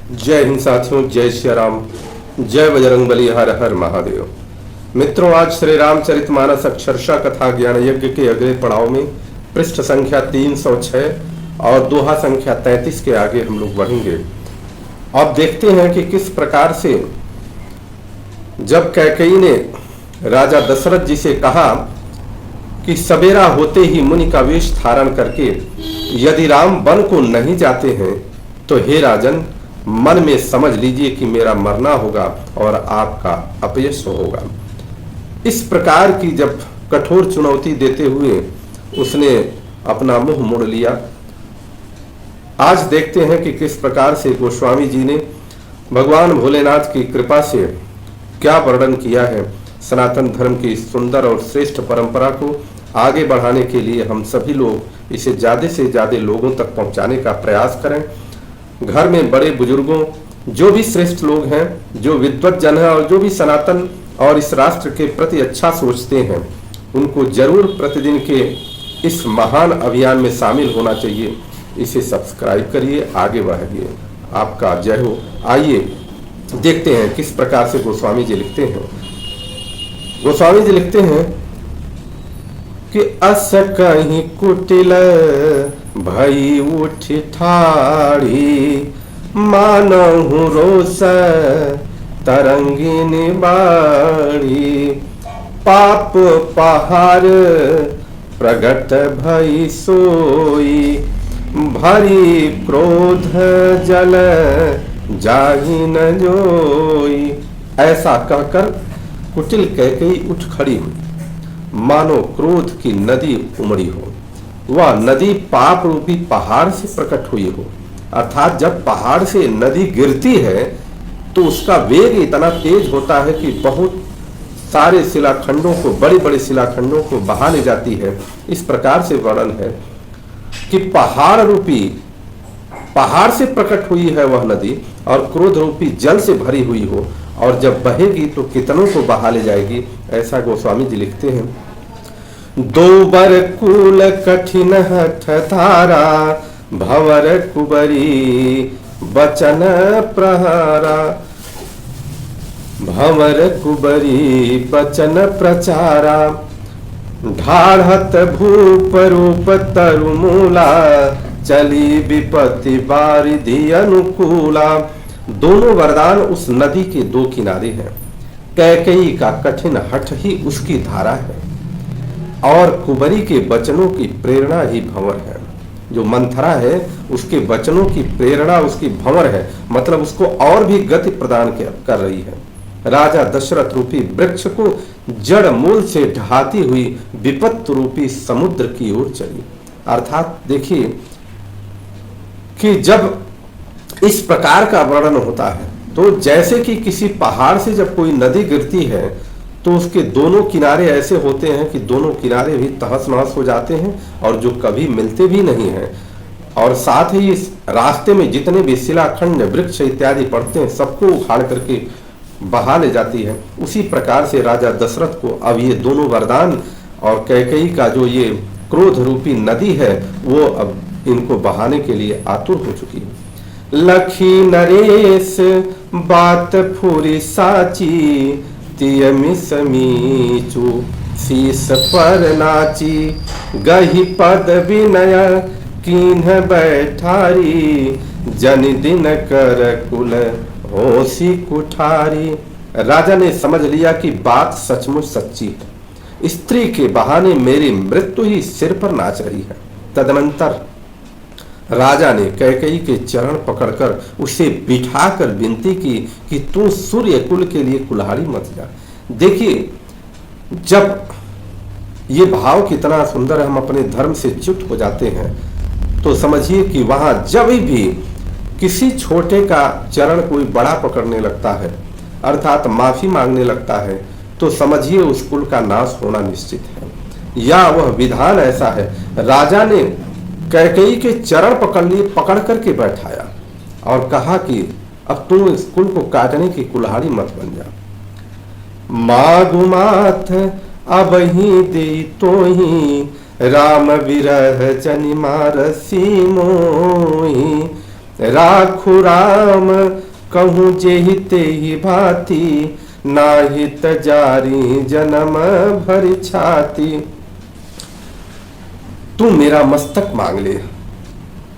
जय हिंद साथियों, जय श्री राम, जय बजरंगबली, हर हर महादेव। मित्रों, आज श्री रामचरितमानस अक्षरशः कथा ज्ञान यज्ञ के अगले पड़ाव में पृष्ठ संख्या 306 और दोहा संख्या 33 के आगे हम लोग बढ़ेंगे। अब देखते हैं कि किस प्रकार से जब कैकेयी ने राजा दशरथ जी से कहा कि सवेरा होते ही मुनि का वेश धारण करके यदि राम वन को नहीं जाते हैं तो हे राजन, मन में समझ लीजिए कि मेरा मरना होगा और आपका अपयश होगा। इस प्रकार की जब कठोर चुनौती देते हुए उसने अपना मुंह मोड़ लिया। आज देखते हैं कि किस प्रकार से गोस्वामी जी ने भगवान भोलेनाथ की कृपा से क्या वर्णन किया है। सनातन धर्म की सुंदर और श्रेष्ठ परंपरा को आगे बढ़ाने के लिए हम सभी लोग इसे ज़्यादा से ज़्यादा लोगों तक पहुंचाने का प्रयास करें। घर में बड़े बुजुर्गों, जो भी श्रेष्ठ लोग हैं, जो विद्वत जन हैं और जो भी सनातन और इस राष्ट्र के प्रति अच्छा सोचते हैं, उनको जरूर प्रतिदिन के इस महान अभियान में शामिल होना चाहिए। इसे सब्सक्राइब करिए, आगे बढ़िए। आपका जय हो। आइए देखते हैं किस प्रकार से गोस्वामी जी लिखते हैं। गोस्वामी जी लिखते हैं कि अस कहीं कुटिल भई उठ ठाड़ी, मानहु रोस तरंगिनी बाड़ी, पाप पहाड़ प्रगट भई सोई, भरी क्रोध जल जाहि न जोई। ऐसा कहकर कुटिल कैकेयी उठ खड़ी हुई, मानो क्रोध की नदी उमड़ी हो। वह नदी पाप रूपी पहाड़ से प्रकट हुई हो। अर्थात जब पहाड़ से नदी गिरती है तो उसका वेग इतना तेज होता है कि बहुत सारे शिलाखंडों को, बड़े बड़े शिलाखंडों को बहा ले जाती है। इस प्रकार से वर्णन है कि पहाड़ से प्रकट हुई है वह नदी और क्रोध रूपी जल से भरी हुई हो, और जब बहेगी तो कितनों को बहा ले जाएगी। ऐसा गोस्वामी जी लिखते हैं। दो बर कूल कठिन हठ धारा, भंवर कुबरी बचन प्रहारा, भंवर कुबरी बचन प्रचारा, ढाढ़त भूप रूप तरुमूला, चली विपत्ति बारिधि अनुकूला। दोनों वरदान उस नदी के दो किनारे हैं। कैकेयी का कठिन हठ ही उसकी धारा है और कुबरी के वचनों की प्रेरणा ही भंवर है। जो मंथरा है उसके वचनों की प्रेरणा उसकी भंवर है, मतलब उसको और भी गति प्रदान कर रही है। राजा दशरथ रूपी वृक्ष को जड़ मूल से ढहाती हुई विपत्त रूपी समुद्र की ओर चली। अर्थात देखिए कि जब इस प्रकार का वर्णन होता है तो जैसे कि किसी पहाड़ से जब कोई नदी गिरती है तो उसके दोनों किनारे ऐसे होते हैं कि दोनों किनारे भी तहस नहस हो जाते हैं और जो कभी मिलते भी नहीं हैं, और साथ ही इस रास्ते में जितने भी शिलाखंड, वृक्ष इत्यादि पड़ते हैं सबको उखाड़ करके बहा ले जाती है। उसी प्रकार से राजा दशरथ को अब ये दोनों वरदान और कैकेयी का जो ये क्रोध रूपी नदी है वो अब इनको बहाने के लिए आतुर हो चुकी है। लखी नरेश बात फूरी साची, तियमि समीचू शीस पर नाची, गही पद विनय कीन्ह बैठारी, जन दिन कर कुल होसी कुठारी। राजा ने समझ लिया कि बात सचमुच सच्ची है। स्त्री के बहाने मेरी मृत्यु ही सिर पर नाच रही है। तदनंतर राजा ने कैकेयी के चरण पकड़कर उसे बिठाकर विनती की कि तू सूर्य कुल के लिए कुल्हाड़ी मत जा। देखिए, जब ये भाव कितना सुंदर है, हम अपने धर्म से च्युत हो जाते हैं तो समझिए कि वहां जब भी किसी छोटे का चरण कोई बड़ा पकड़ने लगता है, अर्थात माफी मांगने लगता है, तो समझिए उस कुल का नाश होना निश्चित है। या वह विधान ऐसा है। राजा ने कैकेयी के चरण पकड़ करके बैठाया और कहा कि अब तुम इस कुल को काटने की कुल्हाड़ी मत बन जा। मागु माथ अब ही दे तो ही, राम विरह जनि मारसी मोही, राखु राम कहूँ जेहि तेहि भांति, नाहित जारी जन्म भर छाती। तू मेरा मस्तक मांग ले।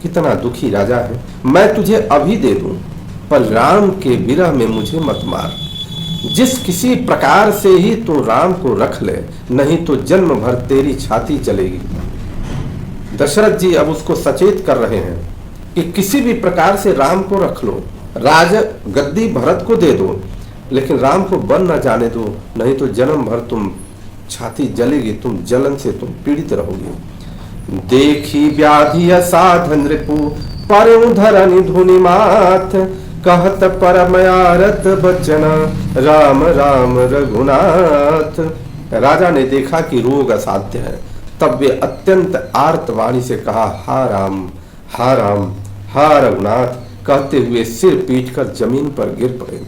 कितना दुखी राजा है। मैं तुझे अभी दे दूं, पर राम के विरह में मुझे मत मार। जिस किसी प्रकार से ही तू राम को रख ले, नहीं तो जन्म भर तेरी छाती जलेगी। दशरथ जी अब उसको सचेत कर रहे हैं कि किसी भी प्रकार से राम को रख लो, राज गद्दी भरत को दे दो, लेकिन राम को बन न जाने दो, नहीं तो जन्म भर तुम छाती जलेगी, तुम जलन से तुम पीड़ित रहोगे। देखी व्याधि असाधन रिपु, पर धरनि धुनि माथ, कहत परमयारत बचन, राम राम रघुनाथ। राजा ने देखा कि रोग असाध्य है, तब वे अत्यंत आर्तवाणी से कहा, हा राम हा राम हा रघुनाथ, कहते हुए सिर पीटकर जमीन पर गिर पड़े।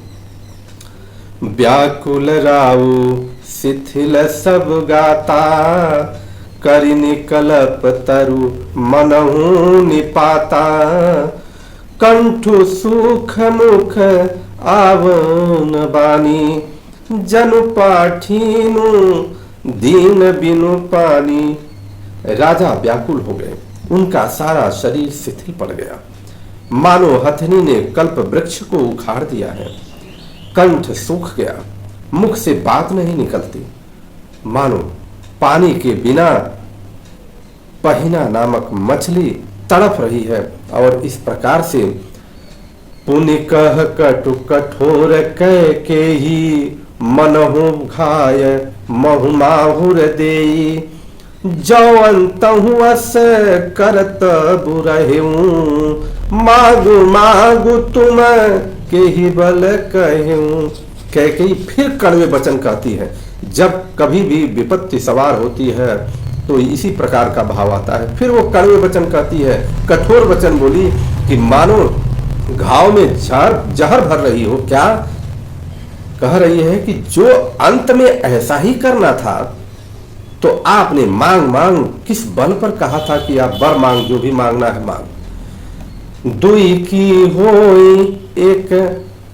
व्याकुल राऊ शिथिल सब गाता, करिनि कलप तरु मनहु निपाता, कंठु सुख मुख आवन बानी, जनु पाठीनु दीन बिनु पानी। राजा व्याकुल हो गए, उनका सारा शरीर शिथिल पड़ गया, मानो हथनी ने कल्प वृक्ष को उखाड़ दिया है। कंठ सूख गया, मुख से बात नहीं निकलती, मानो पानी के बिना पहिना नामक मछली तड़प रही है। और इस प्रकार से पुनि कह कटु कठोर कह के ही, मनहु घाय महु माहुर देई, जौअंतहु अस करत बुरहूं, मागु मागु तुम के ही बल कहूं। कैकेयी फिर कड़वे वचन कहती है। जब कभी भी विपत्ति सवार होती है तो इसी प्रकार का भाव आता है। फिर वो कड़वे वचन कहती है, कठोर वचन बोली कि मानो घाव में जहर भर रही हो। क्या कह रही है कि जो अंत में ऐसा ही करना था, तो आपने मांग मांग किस बल पर कहा था कि आप वर मांग, जो भी मांगना है मांग। दुई की होई एक,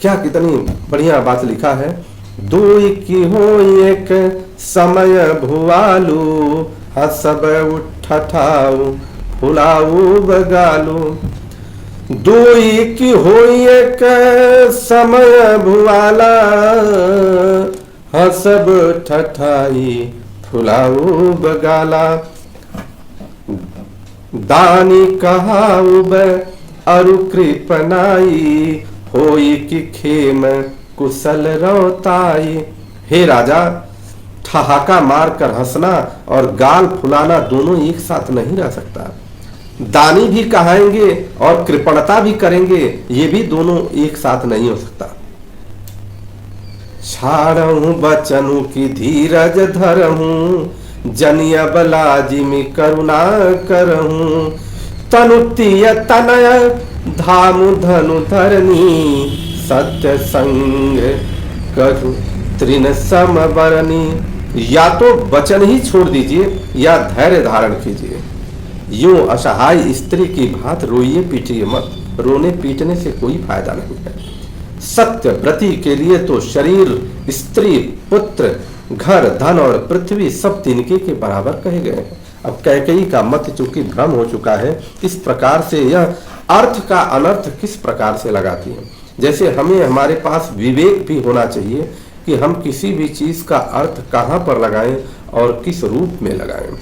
क्या कितनी बढ़िया बात लिखा है। दुई की होई एक समय भुआलू, हसब उठठाऊ फुलाऊ बगालू। दुई की होई एक समय भुआला, हसब ठठाई फुलाऊ बगाला। दानी कहाऊ अरु कृपनाई, होई की खेम कुशल रोताई। हे राजा, ठहाका मारकर हंसना और गाल फुलाना दोनों एक साथ नहीं रह सकता। दानी भी कहाएंगे और कृपणता भी करेंगे, ये भी दोनों एक साथ नहीं हो सकता। छाड़हूं बचनों की धीरज धरहूं, जनिया बलाजी में करुणा करहूं। तनुतीय तनय धामु धनु धरनी, सत्य संग करु तृण समबरनी। या तो वचन ही छोड़ दीजिए या धैर्य धारण कीजिए। यूं असहाय स्त्री की भांति रोइए पीटिए मत, रोने पीटने से कोई फायदा नहीं है। सत्य व्रती के लिए तो शरीर, स्त्री, पुत्र, घर, धन और पृथ्वी सब तिनके के बराबर कहे गए हैं। अब कैकेयी का मत चूंकि भ्रम हो चुका है, इस प्रकार से यह अर्थ का अनर्थ किस प्रकार से लगाती है। जैसे हमें हमारे पास विवेक भी होना चाहिए कि हम किसी भी चीज का अर्थ कहां पर लगाएं और किस रूप में लगाएं।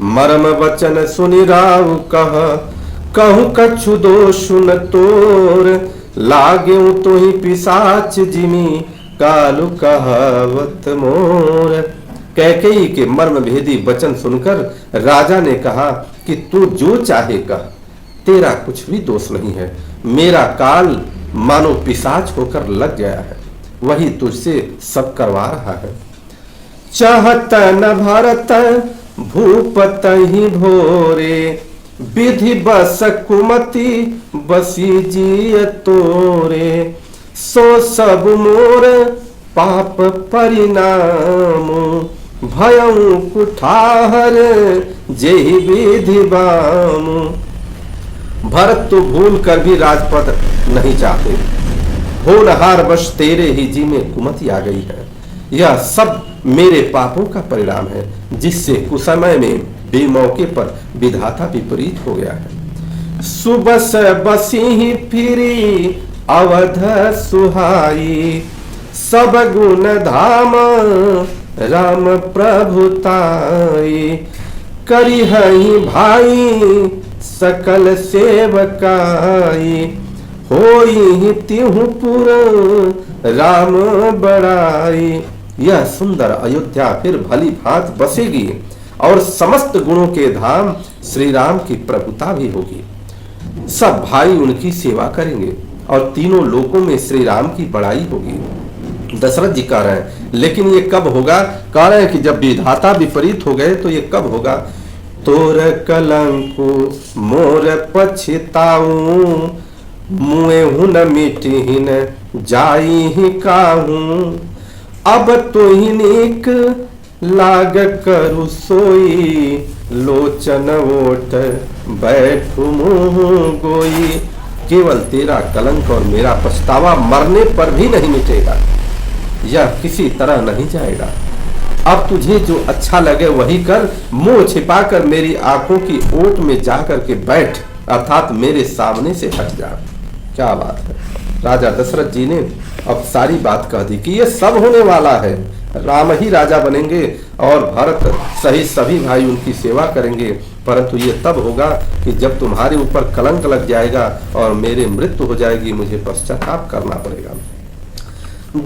मरम वचन सुनि राव कहूं कछु दोष न तोर, लागे तो ही पिशाच जिमी कालु कहवत मोर। कैकेयी के मर्म भेदी वचन सुनकर राजा ने कहा कि तू जो चाहे कह, तेरा कुछ भी दोष नहीं है। मेरा काल मानो पिशाच होकर लग गया है, वही तुझसे सब करवा रहा है। चाहत न भरत भूपत ही भोरे, विधि बस कुमति बसी जिय तोरे। सो सब मोर पाप परिणाम, भयं कुठार जेहि विधि बाम। भरत तो भूल कर भी राजपद नहीं चाहते, होनहार वश तेरे ही जी में कुमति आ गई है। यह सब मेरे पापों का परिणाम है, जिससे कुसमय में बेमौके पर विधाता विपरीत हो गया है। सुबस बसी फिरी अवध सुहाई, सब गुण धाम राम प्रभुताई। करी हई भाई सकल सेवकाई, होई तिहु पुर राम बड़ाई। यह सुंदर अयोध्या फिर भली भांत बसेगी और समस्त गुणों के धाम श्री राम की प्रभुता भी होगी। सब भाई उनकी सेवा करेंगे और तीनों लोकों में श्री राम की बड़ाई होगी। दशरथ जी कह रहे हैं, लेकिन ये कब होगा? कह रहे हैं कि जब विधाता विपरीत हो गए तो ये कब होगा? तोर कलंक मोर पछताऊ, मुए हुन मिटिहिन जाई ही काहू। अब तो ही नीक लाग करु सोई, लोचन ओट बैठू मुँह गोई। केवल तेरा कलंक और मेरा पछतावा मरने पर भी नहीं मिटेगा, यह किसी तरह नहीं जाएगा। अब तुझे जो अच्छा लगे वही कर, मुंह छिपाकर मेरी आंखों की ओट में जाकर के बैठ, अर्थात मेरे सामने से हट जा। क्या बात है! राजा दशरथ जी ने अब सारी बात कह दी कि ये सब होने वाला है, राम ही राजा बनेंगे और भरत सहित सभी भाई उनकी सेवा करेंगे, परंतु ये तब होगा कि जब तुम्हारे ऊपर कलंक लग जाएगा और मेरे मृत्यु हो जाएगी, मुझे पश्चाताप करना पड़ेगा।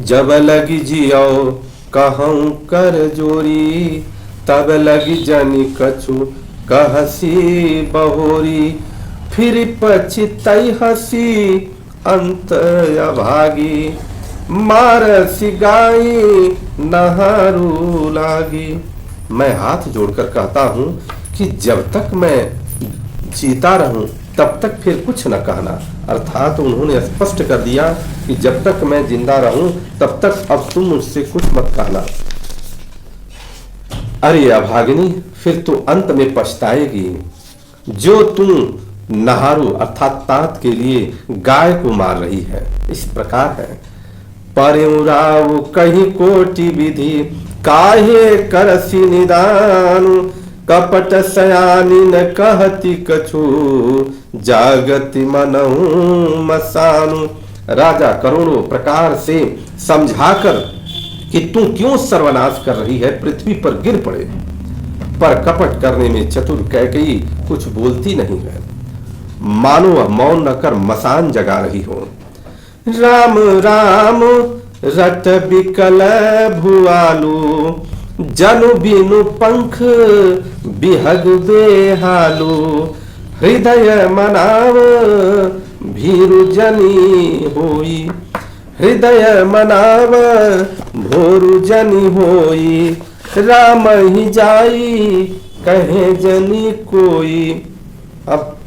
जब लगी जियो कहूँ कर जोरी, तब लगी जनी कछु कहसी बहोरी। फिर पछितई हसी अंत अभागी, मारसी गाई नहरू लागी। मैं हाथ जोड़कर कहता हूँ कि जब तक मैं जीता रहूं तब तक फिर कुछ न कहना, अर्थात उन्होंने स्पष्ट कर दिया कि जब तक मैं जिंदा रहूं तब तक अब तुम मुझसे कुछ मत कहना। अरे अभागिनी, फिर तो अंत में पछताएगी। जो तुम नहारू अर्थात तात के लिए गाय को मार रही है। इस प्रकार है, परिउराव कहीं कोटि विधि, काहे करसी निदान। कपट सयानी न कहती कछु, जागति मनहु मसानु। राजा करोड़ों प्रकार से समझाकर कि तू क्यों सर्वनाश कर रही है, पृथ्वी पर गिर पड़े, पर कपट करने में चतुर कैकेयी कुछ बोलती नहीं है, मानो वह मौन न कर मसान जगा रही हो। राम राम रट बिकल भुआलू, जनु बिनु पंख बिहग बेहालू। हृदय मनाव भीरु जनी होई, हृदय मनाव भोरु जनी होई। राम ही जाई कहे जनी कोई। अब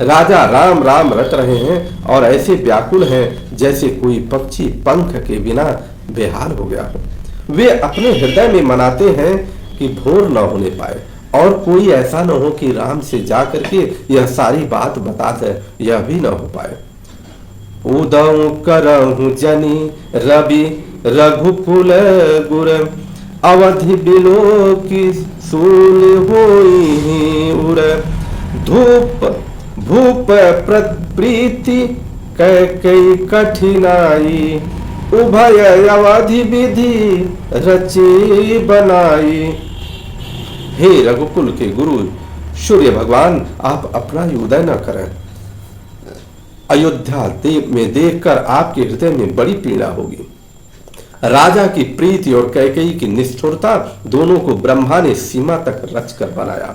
राजा राम राम रट रहे हैं और ऐसे व्याकुल हैं जैसे कोई पक्षी पंख के बिना बेहाल हो गया हो। वे अपने हृदय में मनाते हैं कि भोर न होने पाए और कोई ऐसा न हो कि राम से जा करके यह सारी बात बता दे, यह भी न हो पाए। उदऊ करहु जनी रवि रघुकुल गुर, अवधि बिलो की सूल होई उड़। धूप भूप प्रीति कैकेयी कठिनाई, उभय अवधि विधि रची बनाई। हे रघुकुल के गुरु सूर्य भगवान, आप अपना उदय न करें। अयोध्या में देखकर आपके हृदय में बड़ी पीड़ा होगी। राजा की प्रीति और कैकेयी की निष्ठुरता दोनों को ब्रह्मा ने सीमा तक रचकर बनाया,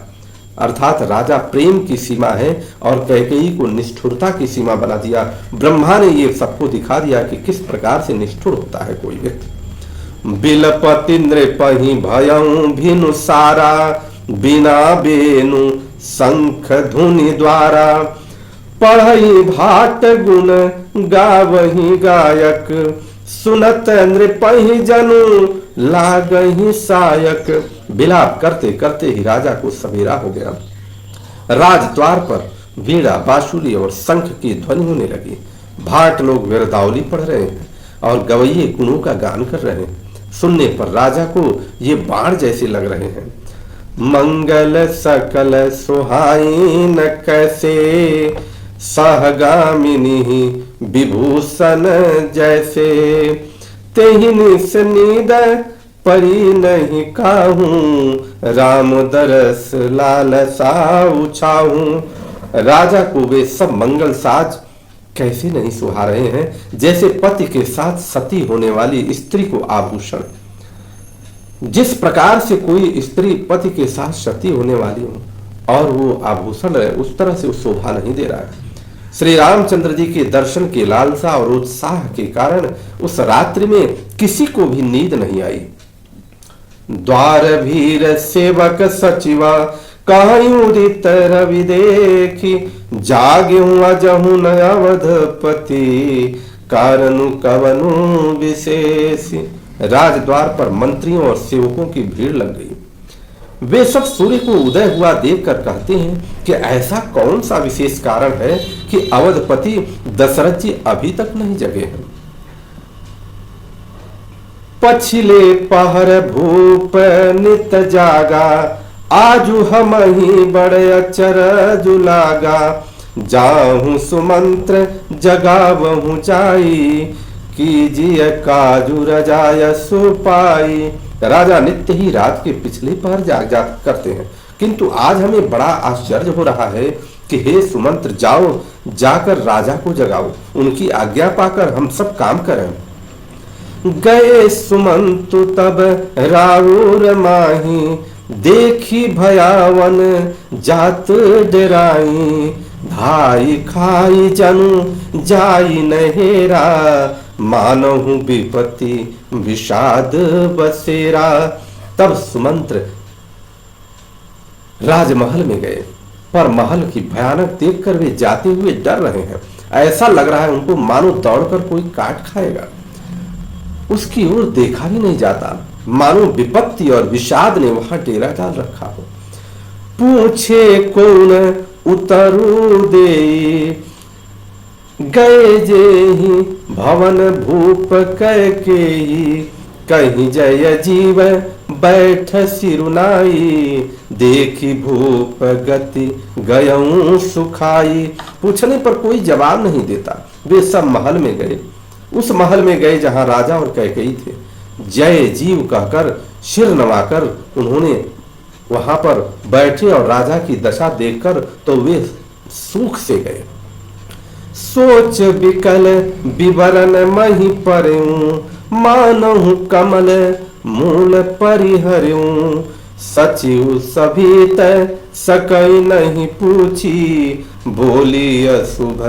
अर्थात राजा प्रेम की सीमा है और कैकेयी को निष्ठुरता की सीमा बना दिया। ब्रह्मा ने ये सबको दिखा दिया कि किस प्रकार से निष्ठुर होता है कोई व्यक्ति। बिलपति नृपहि भयउ भिनु सारा, बिना बेनु शंख धुनि द्वारा। पढ़ई भाट गुण गावहि गायक, सुनत नृपहि जनु लागहि सायक। विलाप करते करते ही राजा को सवेरा हो गया। राजद्वार पर वीणा, बांसुरी और शंख की ध्वनि होने लगी। भाट लोग वीरदावली पढ़ रहे हैं और गवैये गुणों का गान कर रहे हैं। सुनने पर राजा को ये बाण जैसे लग रहे हैं। मंगल सकल सुहाइन कैसे, सहगामिनी विभूषण जैसे, तेहि निस नींद परी नहीं काहूं, राम दरस लालसा उछाहूं। राजा को वे सब मंगल साज कैसे नहीं सुहा रहे हैं, जैसे पति के साथ सती होने वाली स्त्री को आभूषण। जिस प्रकार से कोई स्त्री पति के साथ सती होने वाली हो और वो आभूषण है, उस तरह से वो शोभा नहीं दे रहा है। श्री रामचंद्र जी के दर्शन की लालसा और उत्साह के कारण उस रात्रि में किसी को भी नींद नहीं आई। द्वार भीर सेवक सचिवा, कहूं उदित रवि देखी, जाग्यू अजहु न अवधपति, कारणु कवनु विशेष। राजद्वार पर मंत्रियों और सेवकों की भीड़ लग गई। वे सब सूर्य को उदय हुआ देखकर कहते हैं कि ऐसा कौन सा विशेष कारण है कि अवधपति दशरथ जी अभी तक नहीं जगे हैं। पछिले पहर भूप नित जागा, आजु हम ही बड़े अचरज लागा, जाहूं सुमंत्र जगावहूं जाई, कीजिए काजू रजाय सुपाई। राजा नित्य ही रात के पिछले पहर जाग करते हैं, किंतु आज हमें बड़ा आश्चर्य हो रहा है कि हे सुमंत्र, जाओ, जाकर राजा को जगाओ, उनकी आज्ञा पाकर हम सब काम करें। गए सुमंतु तब राउर माही, देखी भयावन जात डराई, धाई खाई जनु जाई नहेरा, मानहु विपत्ति विषाद बसेरा। तब सुमंत्र राजमहल में गए, पर महल की भयानक देखकर वे जाते हुए डर रहे हैं। ऐसा लग रहा है उनको मानो दौड़कर कोई काट खाएगा। उसकी ओर देखा भी नहीं जाता, मानो विपत्ति और विषाद ने वहां डेरा डाल रखा हो। पूछे कौन उतरू दे, गए जे ही भवन भूप कह के ही, कहीं जय जीव बैठ सिरुनाई, देखी भूप गति गयऊं सुखाई। पूछने पर कोई जवाब नहीं देता। वे सब महल में गए, उस महल में गए जहां राजा और कैकेयी थे। जय जीव कहकर सिर नवाकर उन्होंने वहां पर बैठे और राजा की दशा देखकर तो वे सुख से गए। सोच विकल विवरण मही परऊं, मानहु कमल मूल परिहरऊं, सचिव सभी तय सकई नहीं पूछी, बोली अशुभ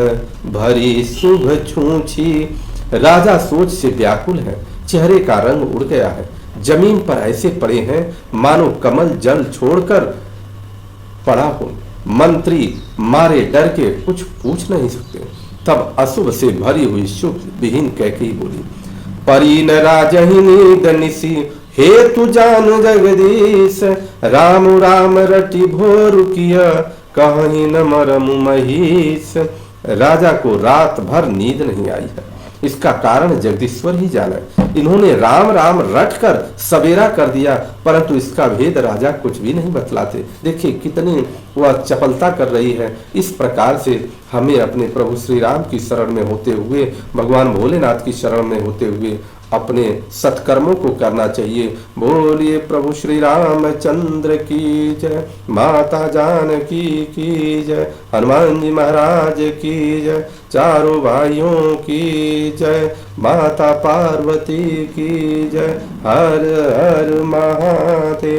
भरी शुभ छूछी। राजा सोच से व्याकुल है, चेहरे का रंग उड़ गया है, जमीन पर ऐसे पड़े हैं मानो कमल जल छोड़कर पड़ा हो। मंत्री मारे डर के कुछ पूछ नहीं सकते। तब अशुभ से भरी हुई शुभ विहीन कैकेयी बोली, परीन राजहिनी दनिसी, हे तू जान जगदीश, राम राम रटि भोर किया, कहीं न मरम महीश। राजा को रात भर नींद नहीं आई है, इसका कारण जगदीश्वर ही जाने। इन्होंने राम राम रट कर सवेरा कर दिया, परंतु इसका भेद राजा कुछ भी नहीं बतलाते। देखिए कितनी वह चपलता कर रही है। इस प्रकार से हमें अपने प्रभु श्री राम की शरण में होते हुए, भगवान भोलेनाथ की शरण में होते हुए अपने सत्कर्मों को करना चाहिए। बोलिए प्रभु श्री रामचंद्र की जय, माता जानकी की जय, हनुमान जी महाराज की जय, चारों भाइयों की जय, माता पार्वती की जय। हर हर महादेव।